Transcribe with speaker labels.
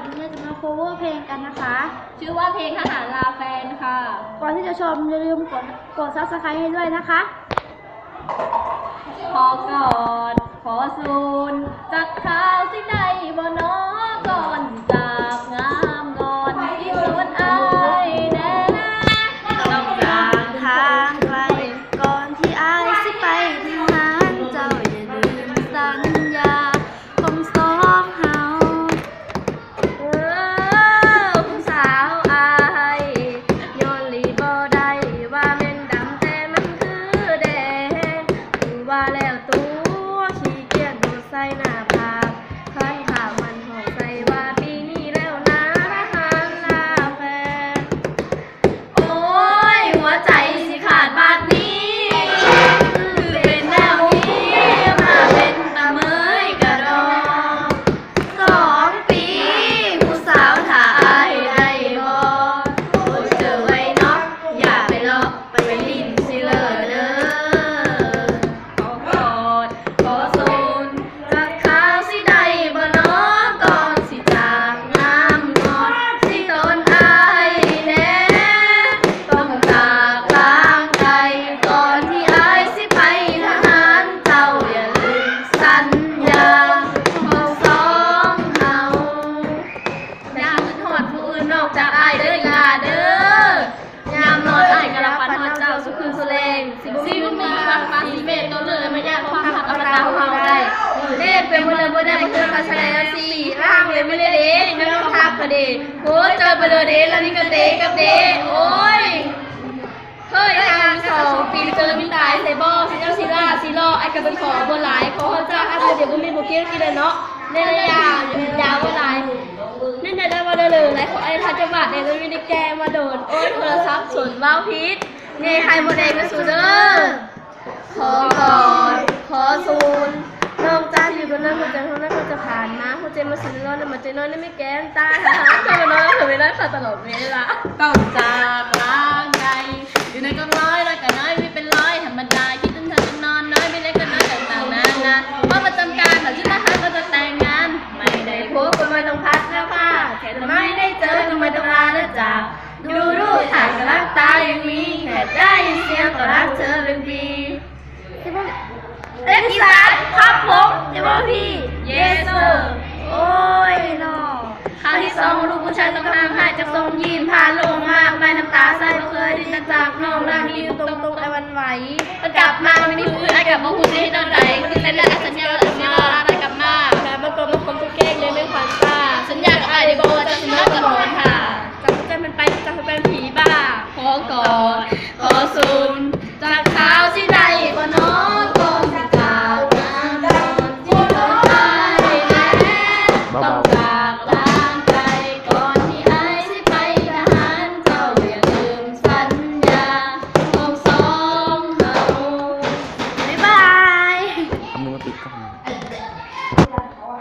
Speaker 1: วันนี้จะมาโคเวอร์เพลงกันนะคะ
Speaker 2: ชื่อว่าเพลงทหารลาแฟนค่ะ
Speaker 1: ก่อนที่จะชมอย่าลืมกด Subscribe ให้ด้วยนะคะ
Speaker 2: ขอกอดขอสูนจากข่าวสิ่งใดบ่นอก่อนจากงามงอนที่สวนอายแน่
Speaker 1: ต้องจากทางไกลก่อนที่อายสิไปถึงนั้นเจ้าอย่าลืมสัญญาของสองเฮา
Speaker 2: ผู้สาวอายย้อนลีบ่ได้ว่าแม่นดำแต่มันคือแดงว่าแล้วตัวขี้เกียจโดดใส่หน้าผากคันข่าวมันหอกใส่ว่าปีนี้แล้วนะทหารลาแฟนโอ้ยหัวใจสิขาดบาดนี้คือเป็นแนวนี้มาเป็นตะเมยกระดอง2 ปีผู้สาวถ่ายได้บ่โอ้เจอไว้เนาะอย่าไปเลาะไปลิ้นสิเลอเด้อขอกอดขอสูนจากข่าวสิได้บ่เนาะก่อนสิจากงามงอนสิตนอายแน่ต้องจากลางไกลก่อนที่อายสิไปทหารเจ้าอย่าลืมสัญญาของสองเฮาอย่าคิดฮอดผู้อื่นนอกจากอายเด้ออย่าเด้อยามนอนอายกะละปันฮอดเจ้าสุคืนสุแรงสิบ่มีบางมาสิเมตตัวเลยไม่ยากความหักอมตะของเฮาได้เด้เป็นบ่เลยบ่ได้บ่คือการแสดงสิร่างเลยไม่ได้เด้ไม่ต้องทักก็เด้โอ้เจอไปเลยเด้แล้วนี่ก็เด้กับเด้โอ้ยเฮ้ยทาง2 ปีเจอมิตายเซบอซิเจ้าซิล่าซิลอไอ้ก็เป็นขอบนหลายขอเจ้าอาจจะเดี๋ยวก็มีบุกี้กินเลยเนาะในระยะยาวบนหลายนี่ในได้มาเดินเลยขอไอ้ทัศบัตรเนี่ยจะมีได้แกมาโดนโอ้ยโทรศัพท์สนว้าวพิษในไฮโมเดลก็สูเด้อขอกอดขอซูนนอกจากอยู่บนนั้นมันจะเท่านั้นมันจะผ่านมาหัวใจมาสิร้อนมันจะน้อยไม่แก้มตาหาเธอน้อยเธอไม่ได้ค่ะตลอดเวลาต้องจากลางไกลอยู่ในกองร้อยแล้วก็น้อยไม่เป็นร้อยธรรมดาคิดถึงเธอจะนอนน้อยไม่ได้ก็น้อยต่างๆนานาเพราะประจำการเขาชื่อทหารก็จะแต่งงานไม่ได้พบก็ไม่ต้องพัดแล้วค่ะแค่ไม่ได้เจอก็ไม่ต้องลาแล้วจากดูรูปถ่ายก็รักตายังมีแค่ได้ยินเสียงก็รักเธอเป็นดีเล็กอีสานครับผมเจ้าพี่เยสโอ้ยนอครั้งที่2ลูกผู้ชายต้องห่างหายจากทรงยีนผ่านลงมากไม่น้ำตาใส่บ่เคยดินจากน้องร่างนี้ตรงไอ้วันไหวมันกลับมาไม่มีผู้อื่นไอ้กลับมาพูดให้ตอนไหนคือสัญญาสัญญาสัญญาได้กลับมาแต่มันก็มาคมทุกแก้งเลยไม่ฝันตาสัญญากับไอ้ได้บอกว่าจะชนะตลอดค่ะจับใจมันไปจับมันเป็นผีบ้าขอกอดขอซูมจากเท้าสิได้บ่น้องก่อนสิจากงานนอนที่ต้องตายแน่ต้องการ